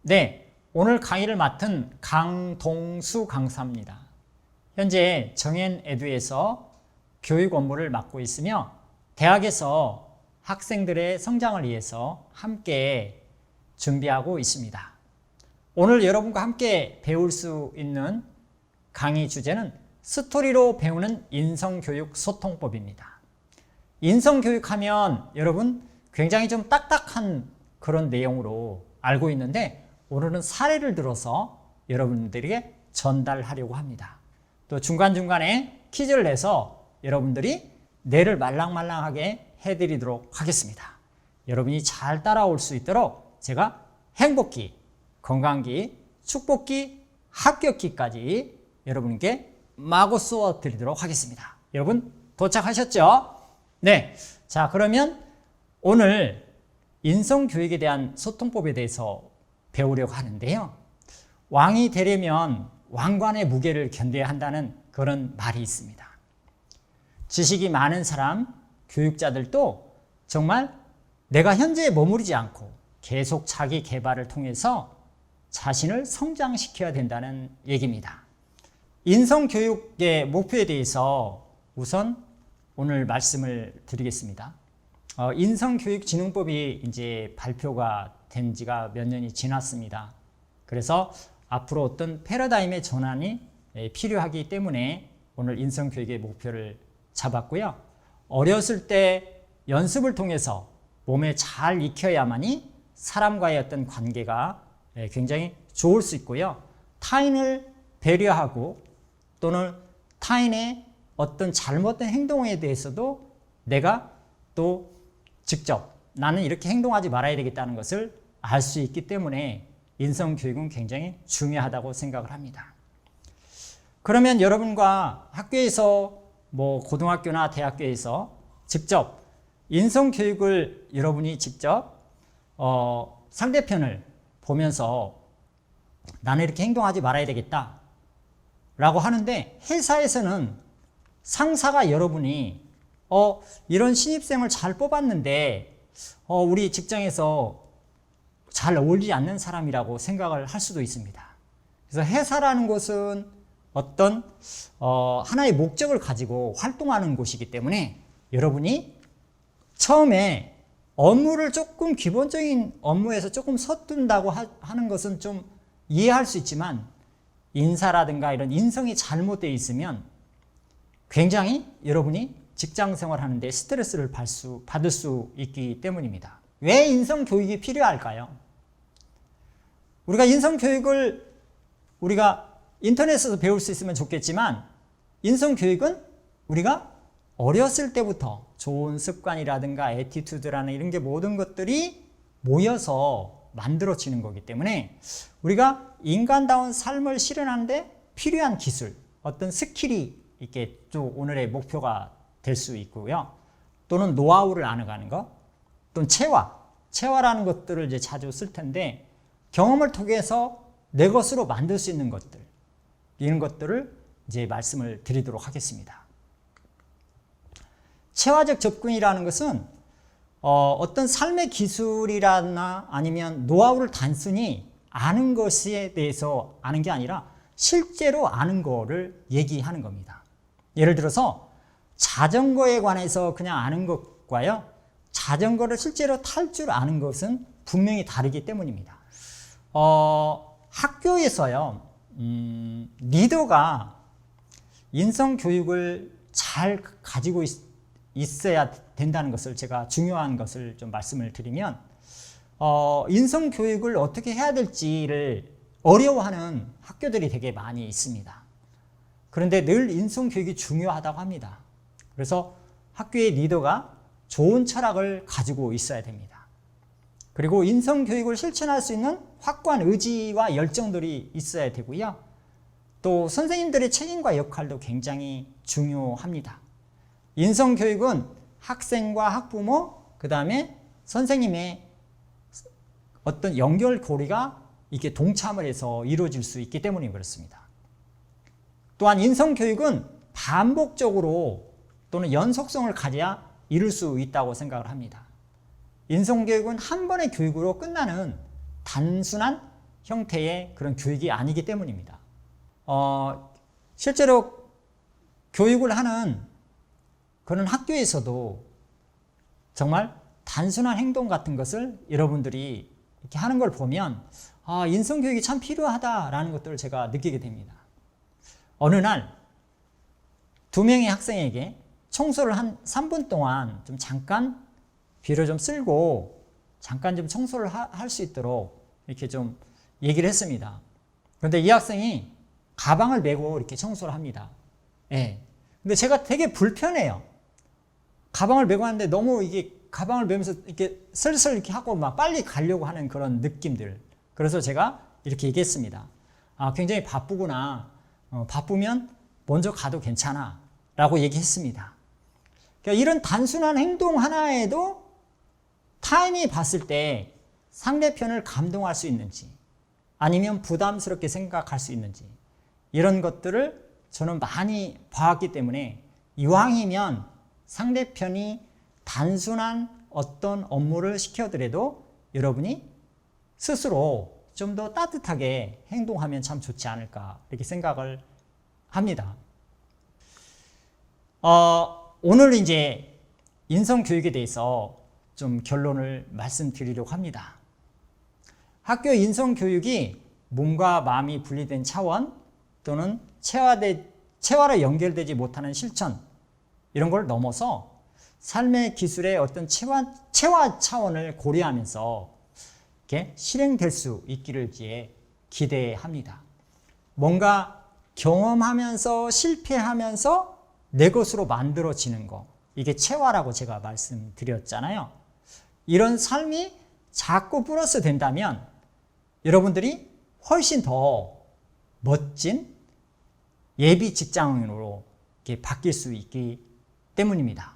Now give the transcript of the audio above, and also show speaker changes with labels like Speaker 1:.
Speaker 1: 네, 오늘 강의를 맡은 강동수 강사입니다. 현재 정앤에듀에서 교육 업무를 맡고 있으며 대학에서 학생들의 성장을 위해서 함께 준비하고 있습니다. 오늘 여러분과 함께 배울 수 있는 강의 주제는 스토리로 배우는 인성교육 소통법입니다. 인성교육하면 여러분 굉장히 좀 딱딱한 그런 내용으로 알고 있는데 오늘은 사례를 들어서 여러분들에게 전달하려고 합니다. 또 중간중간에 퀴즈를 내서 여러분들이 뇌를 말랑말랑하게 해드리도록 하겠습니다. 여러분이 잘 따라올 수 있도록 제가 행복기, 건강기, 축복기, 합격기까지 여러분께 마구 쏘아 드리도록 하겠습니다. 여러분 도착하셨죠? 네. 자, 그러면 오늘 인성교육에 대한 소통법에 대해서 배우려고 하는데요. 왕이 되려면 왕관의 무게를 견뎌야 한다는 그런 말이 있습니다. 지식이 많은 사람, 교육자들도 정말 내가 현재에 머무르지 않고 계속 자기 개발을 통해서 자신을 성장시켜야 된다는 얘기입니다. 인성교육의 목표에 대해서 우선 오늘 말씀을 드리겠습니다. 인성교육진흥법이 이제 발표가 된 지가 몇 년이 지났습니다. 그래서 앞으로 어떤 패러다임의 전환이 필요하기 때문에 오늘 인성교육의 목표를 잡았고요. 어렸을 때 연습을 통해서 몸에 잘 익혀야만이 사람과의 어떤 관계가 굉장히 좋을 수 있고요. 타인을 배려하고 또는 타인의 어떤 잘못된 행동에 대해서도 내가 또 직접 나는 이렇게 행동하지 말아야 되겠다는 것을 알 수 있기 때문에 인성교육은 굉장히 중요하다고 생각을 합니다. 그러면 여러분과 학교에서 고등학교나 대학교에서 직접 인성교육을 여러분이 직접 상대편을 보면서 나는 이렇게 행동하지 말아야 되겠다 라고 하는데 회사에서는 상사가 여러분이 이런 신입생을 잘 뽑았는데 우리 직장에서 잘 어울리지 않는 사람이라고 생각을 할 수도 있습니다. 그래서 회사라는 곳은 어떤 하나의 목적을 가지고 활동하는 곳이기 때문에 여러분이 처음에 업무를 조금 기본적인 업무에서 조금 서툰다고 하는 것은 좀 이해할 수 있지만 인사라든가 이런 인성이 잘못되어 있으면 굉장히 여러분이 직장 생활하는데 스트레스를 받을 수 있기 때문입니다. 왜 인성교육이 필요할까요? 우리가 인성교육을 우리가 인터넷에서 배울 수 있으면 좋겠지만 인성교육은 우리가 어렸을 때부터 좋은 습관이라든가 애티튜드라는 이런 게 모든 것들이 모여서 만들어지는 거기 때문에 우리가 인간다운 삶을 실현하는데 필요한 기술, 어떤 스킬이 이렇게 또 오늘의 목표가 될 수 있고요. 또는 노하우를 알아가는 것, 또는 체화라는 것들을 이제 자주 쓸 텐데 경험을 통해서 내 것으로 만들 수 있는 것들, 이런 것들을 이제 말씀을 드리도록 하겠습니다. 체화적 접근이라는 것은 어떤 삶의 기술이라나 아니면 노하우를 단순히 아는 것에 대해서 아는 게 아니라 실제로 아는 거를 얘기하는 겁니다. 예를 들어서 자전거에 관해서 그냥 아는 것과요, 자전거를 실제로 탈 줄 아는 것은 분명히 다르기 때문입니다. 학교에서요, 리더가 인성교육을 잘 가지고 있어야 된다는 것을 제가 중요한 것을 좀 말씀을 드리면 인성교육을 어떻게 해야 될지를 어려워하는 학교들이 되게 많이 있습니다. 그런데 늘 인성교육이 중요하다고 합니다. 그래서 학교의 리더가 좋은 철학을 가지고 있어야 됩니다. 그리고 인성교육을 실천할 수 있는 확고한 의지와 열정들이 있어야 되고요. 또 선생님들의 책임과 역할도 굉장히 중요합니다. 인성교육은 학생과 학부모, 그 다음에 선생님의 어떤 연결고리가 이렇게 동참을 해서 이루어질 수 있기 때문에 그렇습니다. 또한 인성교육은 반복적으로 또는 연속성을 가져야 이룰 수 있다고 생각을 합니다. 인성교육은 한 번의 교육으로 끝나는 단순한 형태의 그런 교육이 아니기 때문입니다. 실제로 교육을 하는 그런 학교에서도 정말 단순한 행동 같은 것을 여러분들이 이렇게 하는 걸 보면 인성교육이 참 필요하다라는 것들을 제가 느끼게 됩니다. 어느 날 2명의 학생에게 청소를 한 3분 동안 좀 잠깐 비를 좀 쓸고 잠깐 좀 청소를 할 수 있도록 이렇게 좀 얘기를 했습니다. 그런데 이 학생이 가방을 메고 이렇게 청소를 합니다. 예. 근데 제가 되게 불편해요. 가방을 메고 하는데 너무 이게 가방을 메면서 이렇게 슬슬 이렇게 하고 막 빨리 가려고 하는 그런 느낌들. 그래서 제가 이렇게 얘기했습니다. 굉장히 바쁘구나. 바쁘면 먼저 가도 괜찮아. 라고 얘기했습니다. 그러니까 이런 단순한 행동 하나에도 타인이 봤을 때 상대편을 감동할 수 있는지 아니면 부담스럽게 생각할 수 있는지 이런 것들을 저는 많이 봐왔기 때문에 이왕이면 상대편이 단순한 어떤 업무를 시켜더라도 여러분이 스스로 좀 더 따뜻하게 행동하면 참 좋지 않을까 이렇게 생각을 합니다. 오늘 이제 인성교육에 대해서 좀 결론을 말씀드리려고 합니다. 학교 인성교육이 몸과 마음이 분리된 차원 또는 체화로 연결되지 못하는 실천 이런 걸 넘어서 삶의 기술의 어떤 체화 차원을 고려하면서 이렇게 실행될 수 있기를 기대합니다. 뭔가 경험하면서 실패하면서 내 것으로 만들어지는 거 이게 체화라고 제가 말씀드렸잖아요. 이런 삶이 자꾸 플러스 된다면 여러분들이 훨씬 더 멋진 예비 직장인으로 이렇게 바뀔 수 있기 때문입니다.